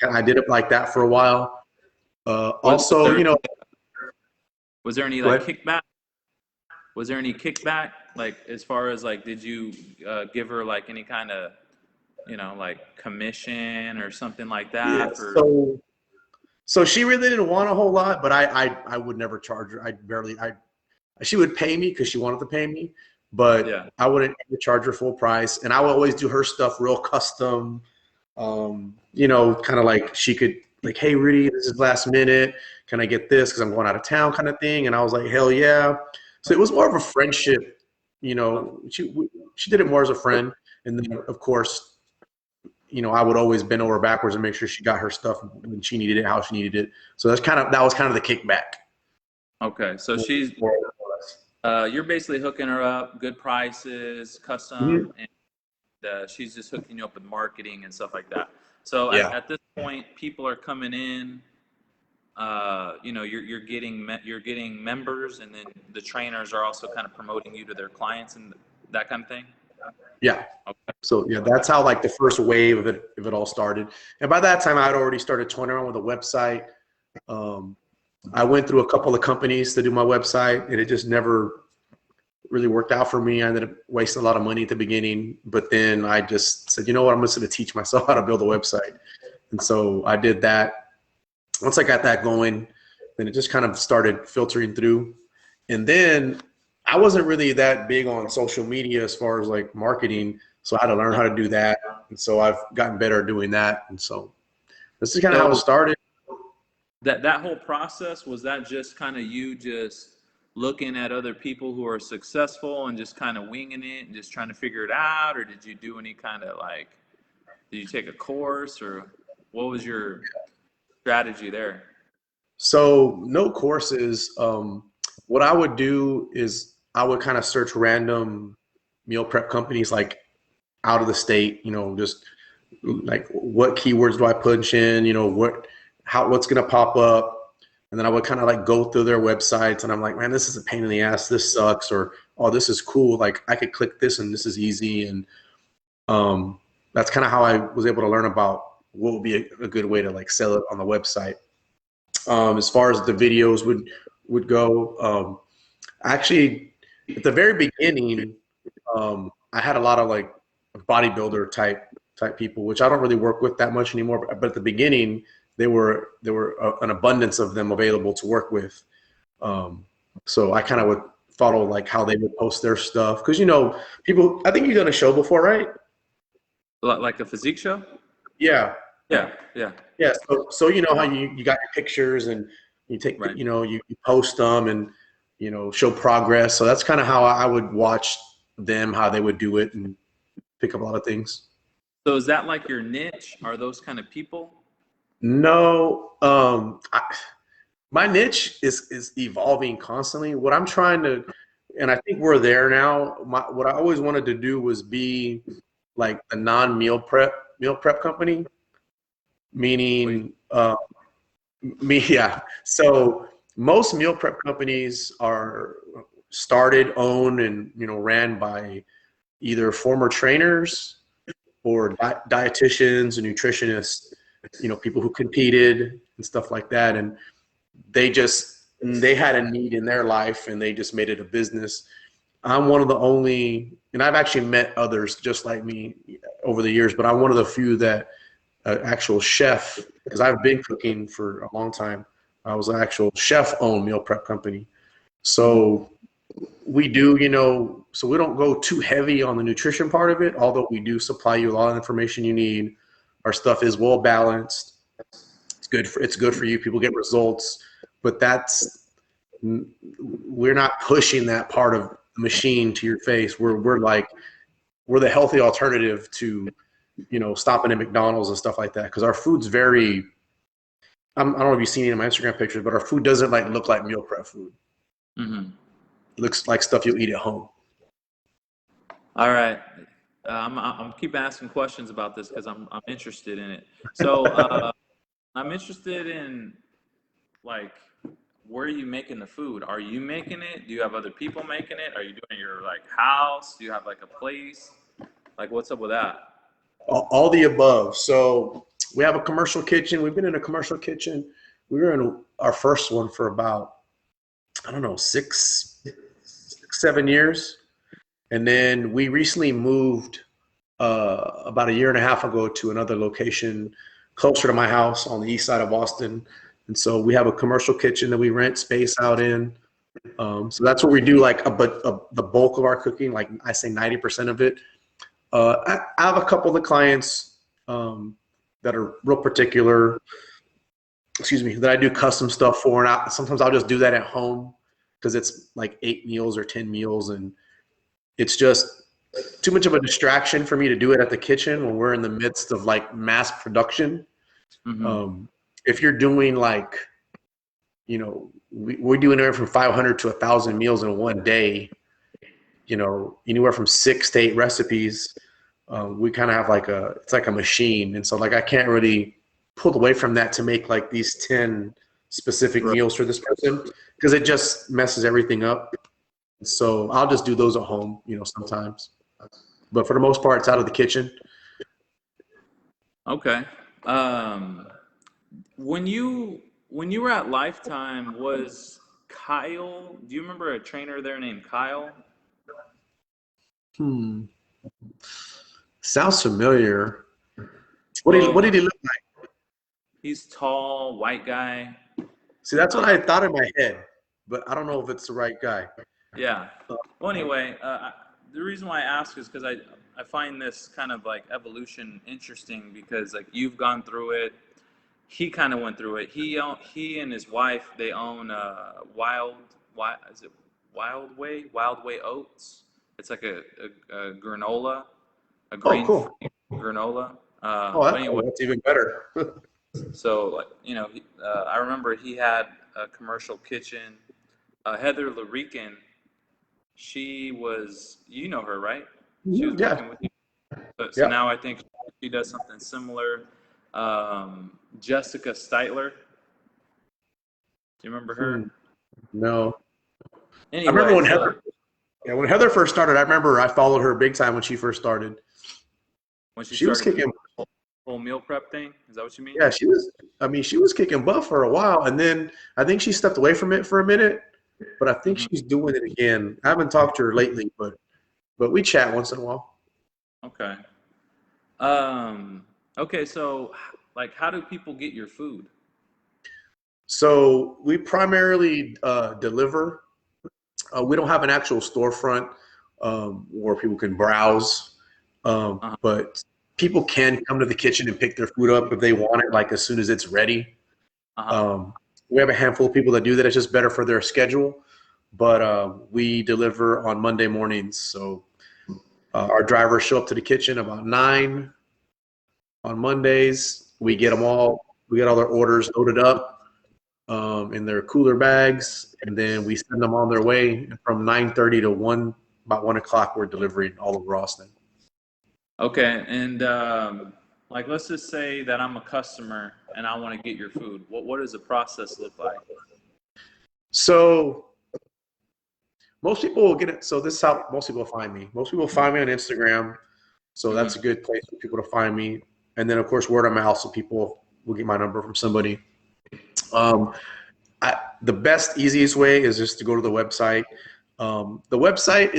I did it like that for a while. Also, was there any like kickback? Was there any kickback, like as far as like, did you give her like any kind of, like commission or something like that? Yeah, so she really didn't want a whole lot, but I would never charge her. She would pay me because she wanted to pay me, but I wouldn't charge her full price. And I would always do her stuff real custom, kind of like she could like, hey, Rudy, this is last minute. Can I get this? Because I'm going out of town kind of thing. And I was like, hell yeah. So it was more of a friendship, she did it more as a friend. And then of course, I would always bend over backwards and make sure she got her stuff when she needed it, how she needed it. So that was kind of the kickback. Okay. So you're basically hooking her up, good prices, custom, and she's just hooking you up with marketing and stuff like that. So at this point, people are coming in, you're getting members, and then the trainers are also kind of promoting you to their clients and that kind of thing. Yeah. Okay. So that's how like the first wave of it all started. And by that time I had already started toying around with a website. I went through a couple of companies to do my website, and it just never really worked out for me. I ended up wasting a lot of money at the beginning, but then I just said, you know what, I'm just going to teach myself how to build a website. And so I did that. Once I got that going, then it just kind of started filtering through. And then I wasn't really that big on social media as far as like marketing. So I had to learn how to do that. And so I've gotten better at doing that. And so this is kind of how it started. That whole process, was that just kind of you just looking at other people who are successful and just kind of winging it and just trying to figure it out? Or did you do any kind of like, did you take a course, or what was your strategy there? So no courses. What I would do is I would kind of search random meal prep companies like out of the state, just like what keywords do I punch in, what's going to pop up. And then I would kind of like go through their websites, and I'm like, man, this is a pain in the ass. This sucks. Or, oh, this is cool. Like I could click this and this is easy. And that's kind of how I was able to learn about what would be a good way to like sell it on the website. As far as the videos would go, actually at the very beginning, I had a lot of like bodybuilder type people, which I don't really work with that much anymore. But at the beginning, there were an abundance of them available to work with. So I kind of would follow like how they would post their stuff, because people. I think you've done a show before, right? Like a physique show? Yeah. Yeah. So how you got your pictures and you take you post them and show progress. So that's kind of how I would watch them, how they would do it, and pick up a lot of things. So is that like your niche? Are those kind of people? No, my niche is evolving constantly. What I'm trying to, and I think we're there now. What I always wanted to do was be like a non-meal prep company, meaning So most meal prep companies are started, owned, and ran by either former trainers or dietitians and nutritionists, people who competed and stuff like that. And they had a need in their life and they just made it a business. I'm one of the only, and I've actually met others just like me over the years, but I'm one of the few that actual chef, because I've been cooking for a long time. I was an actual chef-owned meal prep company. So we do, so we don't go too heavy on the nutrition part of it, although we do supply you a lot of information you need. Our stuff is well balanced. It's good for you. People get results, but we're not pushing that part of the machine to your face. We're the healthy alternative to stopping at McDonald's and stuff like that, because our food's very. I don't know if you've seen it in my Instagram pictures, but our food doesn't look like meal prep food. Mm-hmm. It looks like stuff you'll eat at home. All right. I'm keep asking questions about this because I'm interested in it. So I'm interested in like where are you making the food? Are you making it? Do you have other people making it? Are you doing it at your house? Do you have a place? What's up with that? All the above. So we have a commercial kitchen. We've been in a commercial kitchen. We were in our first one for about, I don't know, 7 years. And then we recently moved about a year and a half ago to another location closer to my house on the east side of Boston. And so we have a commercial kitchen that we rent space out in. So that's where we do the bulk of our cooking, I say 90% of it. I have a couple of the clients that are real particular, that I do custom stuff for. And sometimes I'll just do that at home because it's 8 meals or 10 meals. And it's just too much of a distraction for me to do it at the kitchen when we're in the midst of mass production. Mm-hmm. If you're doing we're doing anywhere from 500 to 1,000 meals in one day, anywhere from 6 to 8 recipes. We kind of have it's like a machine. And so I can't really pull away from that to make these 10 specific meals for this person because it just messes everything up. So I'll just do those at home, sometimes. But for the most part, it's out of the kitchen. Okay. When you were at Lifetime, was Kyle? Do you remember a trainer there named Kyle? Sounds familiar. What did he look like? He's tall, white guy. See, that's what I thought in my head, but I don't know if it's the right guy. Yeah. Well, anyway, the reason why I ask is because I find this kind of evolution interesting because you've gone through it. He kind of went through it. He and his wife, they own Wild Way Oats. It's like a granola, a grain-free granola. That's even better. So I remember he had a commercial kitchen. Heather Larican, she was, you know her, right? She was working with you. So now I think she does something similar. Jessica Steitler. Do you remember her? No. Anyway, I remember when Heather first started. I remember I followed her big time when she first started. When she was kicking whole meal prep thing. Is that what you mean? Yeah, she was. I mean, she was kicking butt for a while, and then I think she stepped away from it for a minute. But I think she's doing it again. I haven't talked to her lately, but we chat once in a while. Okay. Okay. So, how do people get your food? So we primarily deliver. We don't have an actual storefront where people can browse, but people can come to the kitchen and pick their food up if they want it, as soon as it's ready. We have a handful of people that do that. It's just better for their schedule, but we deliver on Monday mornings. So our drivers show up to the kitchen about 9 on Mondays. We get them all. We get all their orders loaded up in their cooler bags, and then we send them on their way. And from 9:30 to about 1 o'clock, we're delivering all over Austin. Okay, and let's just say that I'm a customer and I want to get your food. What does the process look like? So most people will get it. So this is how most people find me. Most people find me on Instagram. So that's a good place for people to find me. And then, of course, word of mouth. So people will get my number from somebody. The best, easiest way is just to go to the website. The website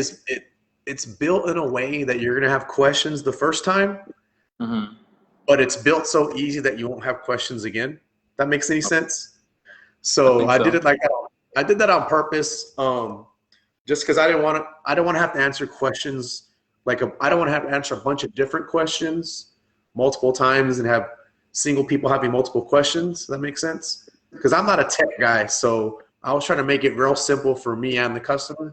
it's built in a way that you're going to have questions the first time, but it's built so easy that you won't have questions again. That makes any sense? So I did it like that. I did that on purpose, just because I didn't want to have to answer questions. I don't want to have to answer a bunch of different questions multiple times and have single people having multiple questions. Does that make sense? Because I'm not a tech guy, so I was trying to make it real simple for me and the customer.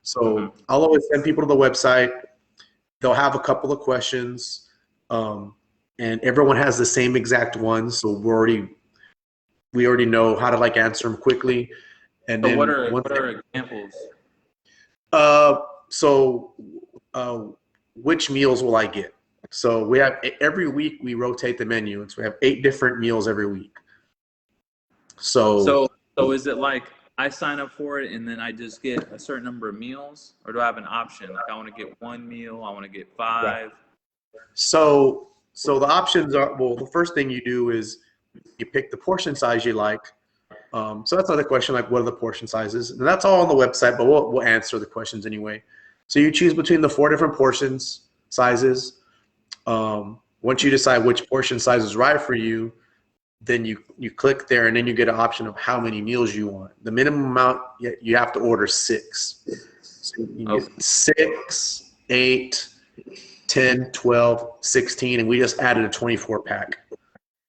So I'll always send people to the website. They'll have a couple of questions. and everyone has the same exact ones. So we already know how to like answer them quickly. And So then what are examples? uh, so uh, which meals will I get? So we have every week we rotate the menu, and so we have 8 different meals every week. So So is it like I sign up for it and then I just get a certain number of meals, or do I have an option? Like I want to get 1 meal, I want to get right. 5. So the options are, well, the first thing you do is you pick the portion size you like. So that's another question, like what are the portion sizes? And that's all on the website, but we'll answer the questions anyway. So you choose between the 4 different portions sizes. Once you decide which portion size is right for you, then you click there, and then you get an option of how many meals you want. The minimum amount, you have to order 6. So you can Okay. get 6, 8, 10, 12, 16, and we just added a 24 pack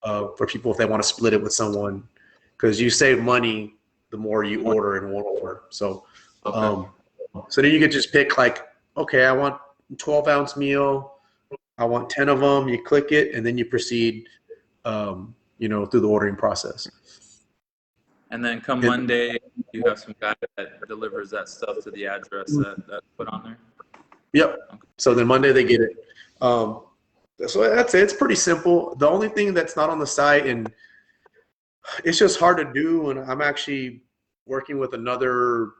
for people if they want to split it with someone, because you save money the more you order in one order. So, Okay. so then you could just pick like, okay, I want 12-ounce meal. I want 10 of them. You click it, and then you proceed, through the ordering process. And then come And, Monday, you have some guy that delivers that stuff to the address that's put on there. yep. Okay. So then Monday they get it. So that's it. It's pretty simple. The only thing that's not on the site, and it's just hard to do, and I'm actually working with another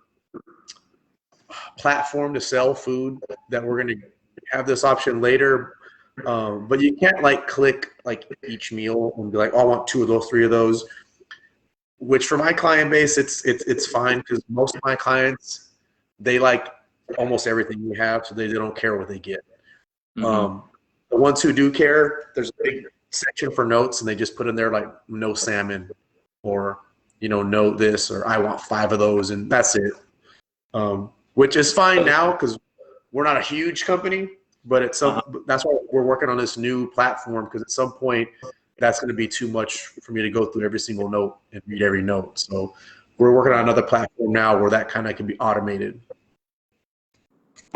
platform to sell food that we're going to have this option later. But you can't like click like each meal and be like, oh, I want 2 of those, 3 of those. Which for my client base, it's fine, because most of my clients, they like almost everything we have, so they don't care what they get. Mm-hmm. The ones who do care, there's a big section for notes, and they just put in there like no salmon, or no this, or I want 5 of those, and that's it. Which is fine now because we're not a huge company, but that's why we're working on this new platform, because at some point that's going to be too much for me to go through every single note and read every note. So we're working on another platform now where that kind of can be automated.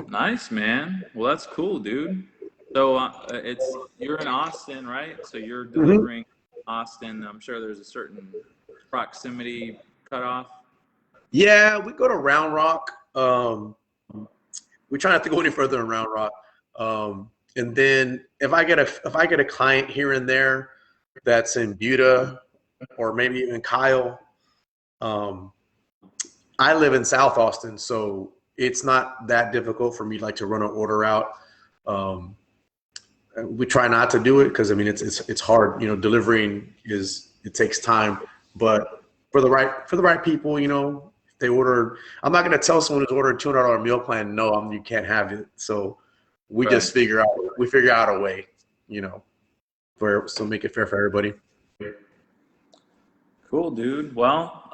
Nice, man. Well, that's cool, dude. So you're in Austin, right? So you're Mm-hmm. delivering Austin. I'm sure there's a certain proximity cutoff. Yeah, we go to Round Rock. We try not to go any further than Round Rock. And then if I get a client here and there that's in Buda, or maybe even Kyle, I live in South Austin, so it's not that difficult for me like to run an order out. We try not to do it because I mean it's hard. Delivering it takes time, but for the right people, if they order, I'm not going to tell someone who's ordered a $200 meal plan, no, you can't have it. So we Right. just figure out a way, so make it fair for everybody. Cool, dude. Well,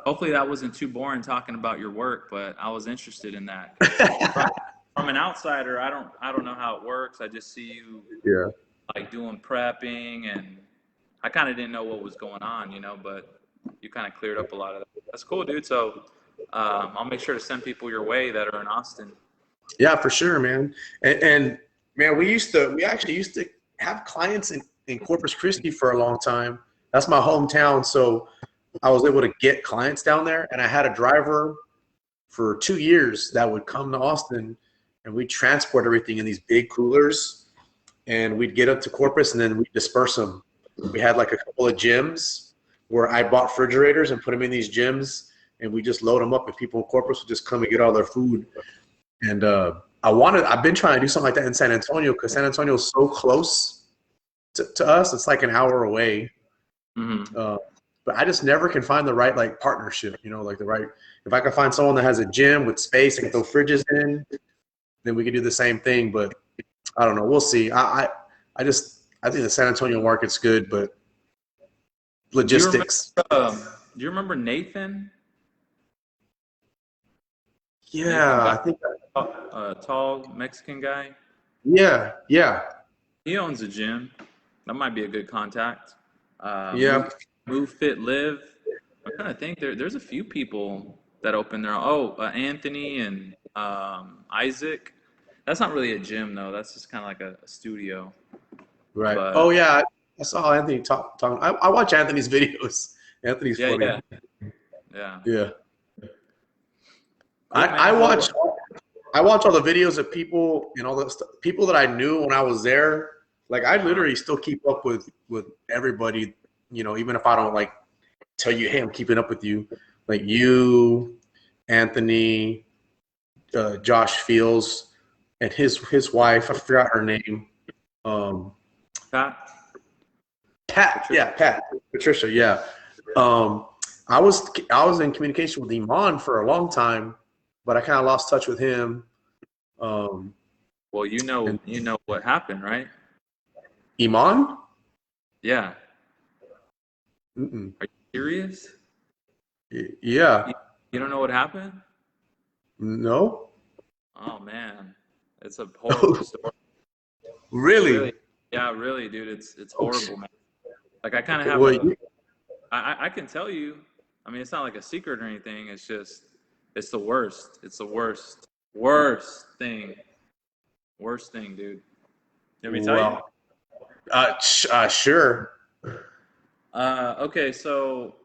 hopefully that wasn't too boring talking about your work, but I was interested in that because from an outsider, I don't know how it works. I just see you Yeah. like doing prepping, and I kind of didn't know what was going on, but you kind of cleared up a lot of that. That's cool, dude. So I'll make sure to send people your way that are in Austin. Yeah, for sure, man. And man, we actually used to have clients in Corpus Christi for a long time. That's my hometown. So I was able to get clients down there, and I had a driver for 2 years that would come to Austin, and we'd transport everything in these big coolers, and we'd get up to Corpus, and then we'd disperse them. We had like a couple of gyms where I bought refrigerators and put them in these gyms, and we just load them up, and people in Corpus would just come and get all their food. And I've been trying to do something like that in San Antonio, because San Antonio is so close to us. It's like an hour away. Mm-hmm. But I just never can find the right like partnership, like if I can find someone that has a gym with space and can throw fridges in, then we could do the same thing. But I don't know. We'll see. I think the San Antonio market's good, but Do you remember? logistics. Do you remember Nathan? Nathan, Yeah, I think. tall Mexican guy. Yeah, yeah, He owns a gym. That might be a good contact. yeah. Move, Fit, Live. I'm trying to think. There's a few people that open their. Oh, Anthony and Isaac. That's not really a gym though. That's just kind of like a studio. Right. But Oh yeah, I saw Anthony talking. I watch Anthony's videos. Anthony's yeah, funny. yeah, yeah. Yeah. Cool, I man. watch Well, I watch all the videos of people and all the people that I knew when I was there. Like I literally still keep up with everybody. You know, even if I don't like tell you, hey, I'm keeping up with you. Like you, Anthony, Josh Fields, and his wife. I forgot her name. Um, Pat, Pat. Patricia. Yeah, Pat. Patricia. Yeah. Um, I was in communication with Iman for a long time, but I kind of lost touch with him. Um, Well, and you know what happened, right? Iman? Yeah. Mm-mm. Are you serious? Yeah. You, you don't know what happened? No. Oh man, it's a horrible story. Really? Really? Yeah, really, dude. It's Oh shit. horrible, man. Like I kind of Okay. have Well, a, I can tell you. I mean, it's not like a secret or anything. It's just, it's the worst. It's the worst, worst thing, dude. Let me tell you? well, sure. Okay, so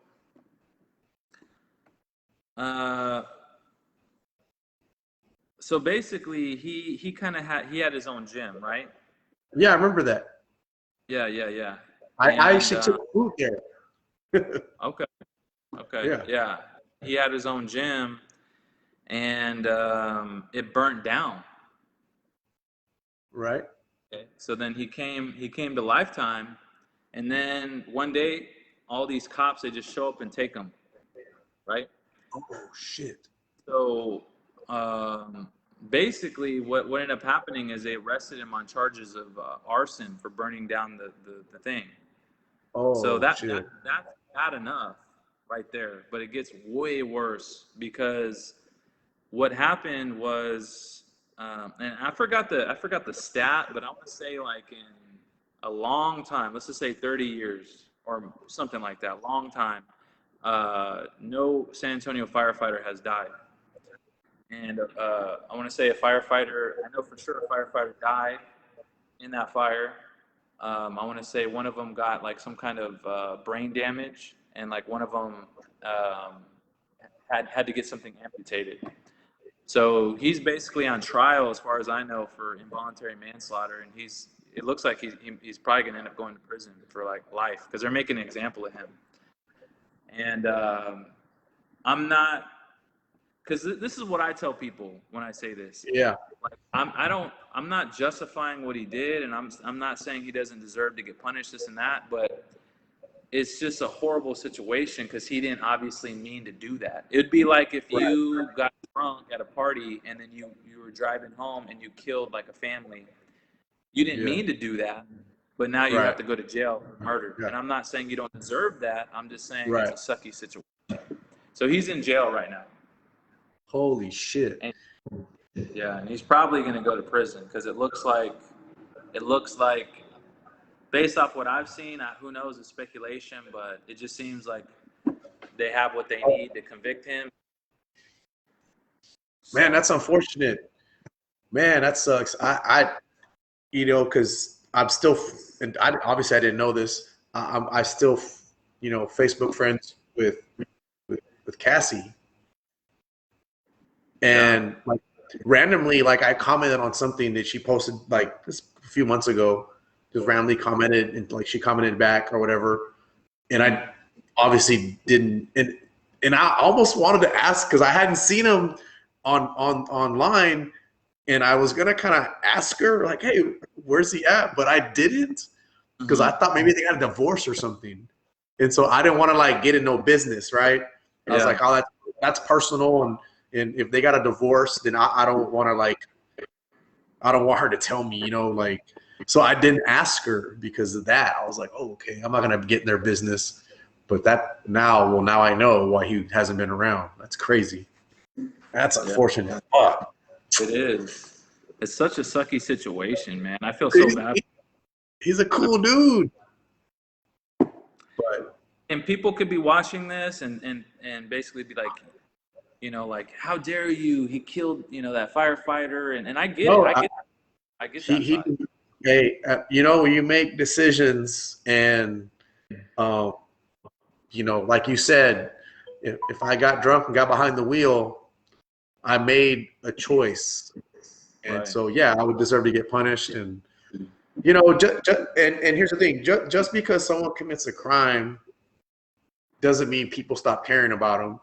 uh, so basically, he kind of had his own gym, right? Yeah, I remember that. Yeah, yeah, yeah. I And actually took food there. okay, okay, Yeah. yeah. He had his own gym, and it burnt down. Right. Okay. So then he came to Lifetime, and then one day all these cops they just show up and take him, right? Oh shit. So basically, what ended up happening is they arrested him on charges of arson for burning down the thing. So Oh shit. that's bad enough right there, but it gets way worse because what happened was, and I forgot the stat, but I want to say like in a long time, let's just say 30 years or something like that, long time, no San Antonio firefighter has died. And I want to say a firefighter, I know for sure a firefighter died in that fire. I want to say one of them got like some kind of brain damage, and like one of them um, had to get something amputated. So he's basically on trial, as far as I know, for involuntary manslaughter, and it looks like he's probably gonna end up going to prison for like life because they're making an example of him. And I'm not, because this is what I tell people when I say this. Yeah. Like I'm not justifying what he did, and I'm not saying he doesn't deserve to get punished, this and that, but it's just a horrible situation because he didn't obviously mean to do that. It'd be like if Right. you got drunk at a party and then you were driving home and you killed like a family. You didn't Yeah. mean to do that, but now you have Right. to go to jail for murder. Yeah. And I'm not saying you don't deserve that. I'm just saying it's Right. a sucky situation. So he's in jail right now. Holy shit. And yeah, and he's probably going to go to prison because it looks like based off what I've seen, who knows, it's speculation, but it just seems like they have what they need to convict him. Man, So that's unfortunate. Man, that sucks. Because I'm still, and obviously I didn't know this. I still, Facebook friends with Cassie, yeah, and like randomly, like I commented on something that she posted like this a few months ago. Just randomly commented, and like she commented back or whatever, and I obviously didn't, and I almost wanted to ask because I hadn't seen him on online, and I was gonna kind of ask her like, "Hey, where's he at?" But I didn't because I mm-hmm. thought maybe they got a divorce or something, and so I didn't want to like get in no business, right? I was Yeah, like, "Oh, that's personal," and if they got a divorce, then I don't want to like I don't want her to tell me, like. So I didn't ask her because of that. I was like, "Oh, okay, I'm not gonna get in their business." But now I know why he hasn't been around. That's crazy. That's yeah, unfortunate. Fuck. it is. It's such a sucky situation, man. I feel so He's, bad. he's a cool dude. But And people could be watching this and basically be like, you know, like, how dare you? He killed, you know, that firefighter, and I get No, it. I get that he, side. hey, you know, when you make decisions and, um, you know, like you said, if I got drunk and got behind the wheel, I made a choice. And Right. so, yeah, I would deserve to get punished. And, you know, and here's the thing, just because someone commits a crime doesn't mean people stop caring about them.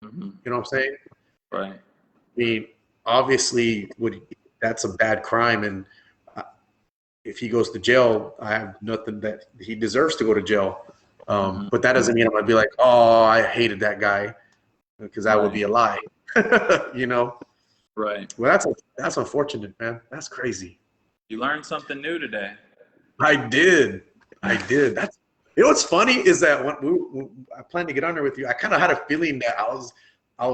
Mm-hmm. You know what I'm saying? Right. I mean, obviously, that's a bad crime. And if he goes to jail, I have nothing that he deserves to go to jail. Mm-hmm. But that doesn't mean I'm going to be like, oh, I hated that guy, because that would Right. be a lie. You know? Right. Well, that's unfortunate, man. That's crazy. You learned something new today. I did. That's, you know what's funny is that when I planned to get on there with you, I kind of had a feeling that I was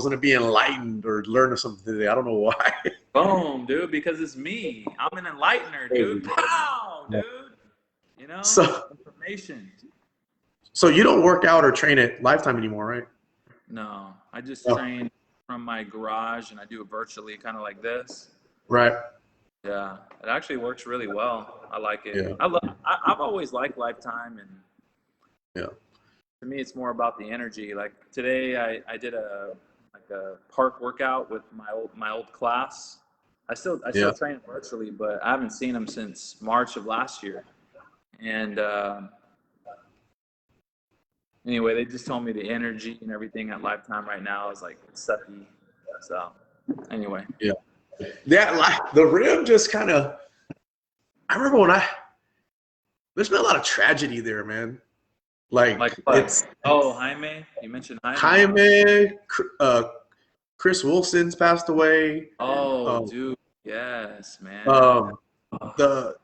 going to be enlightened or learn something today. I don't know why. Boom, dude, because it's me. I'm an enlightener, dude. Pow, dude. You know, So information. so you don't work out or train at Lifetime anymore, right? No, I just Oh, train from my garage and I do it virtually, kind of like this. right. Yeah, it actually works really well. I like it. Yeah. I've always liked Lifetime, and Yeah. to me, it's more about the energy. Like today, I did a park workout with my old class. I still Yeah. train virtually, but I haven't seen them since March of last year. And anyway, they just told me the energy and everything at Lifetime right now is like sucky. So anyway, Yeah. That, like, the rim just kind of. I remember there's been a lot of tragedy there, man. like Like, what? it's Oh, Jaime, you mentioned Jaime, huh? Jaime, Chris Wilson's passed away. Oh, Um, dude, yes, man. um, the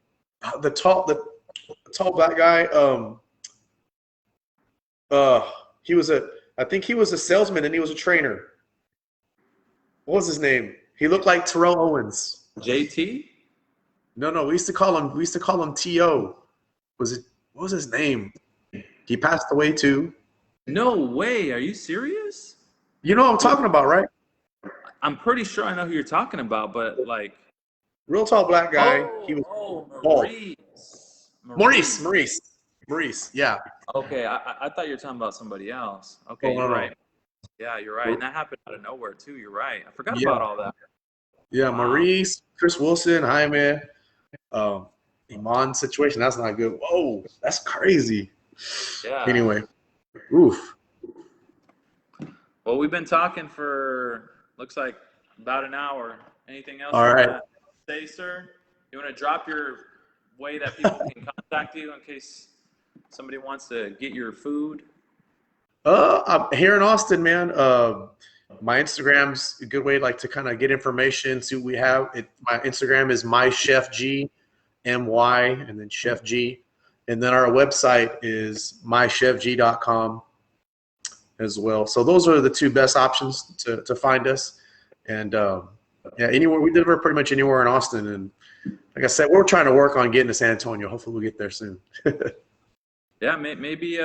the tall black guy. Uh, I think he was a salesman and he was a trainer. What was his name? He looked like Terrell Owens. JT? No, we used to call him T.O. What was his name? He passed away too. No way. Are you serious? You know what I'm Wait, talking about, right? I'm pretty sure I know who you're talking about, but like, Real tall black guy. He was bald. Maurice. Maurice, Maurice. Maurice, Maurice. Yeah. Okay, I thought you were talking about somebody else. Okay, Oh, you're no. right. Yeah, you're right. And that happened out of nowhere too. You're right. I forgot Yeah. about all that. Yeah. Wow. Maurice, Chris Wilson, Jaime, Iman situation. That's not good. Whoa, that's crazy. Yeah. Anyway, oof. Well, we've been talking for looks like about an hour. Anything else All you want right. to say, sir? You want to drop your way that people can contact you in case somebody wants to get your food? I'm here in Austin, man. My Instagram's a good way, like, to kind of get information, see what we have. My Instagram is mychefg, my, and then chef G, and then our website is mychefg.com as well. So those are the two best options to find us. And yeah, anywhere we deliver pretty much anywhere in Austin. And like I said, we're trying to work on getting to San Antonio. Hopefully we'll get there soon. Yeah, maybe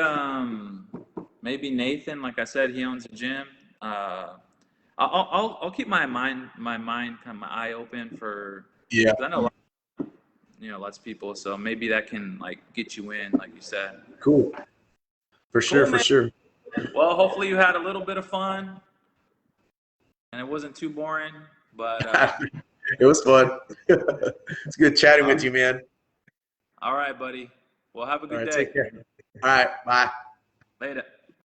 Nathan. Like I said, he owns a gym. I'll keep my mind kind of my eye open for Yeah, because I know lots of people. So maybe that can like get you in, like you said. cool. For sure, Cool, for man. sure. Well, hopefully you had a little bit of fun and it wasn't too boring. But It was fun. It's good chatting with you, man. all right, buddy. Well, have a All good right, day. take care. All right, bye. Later.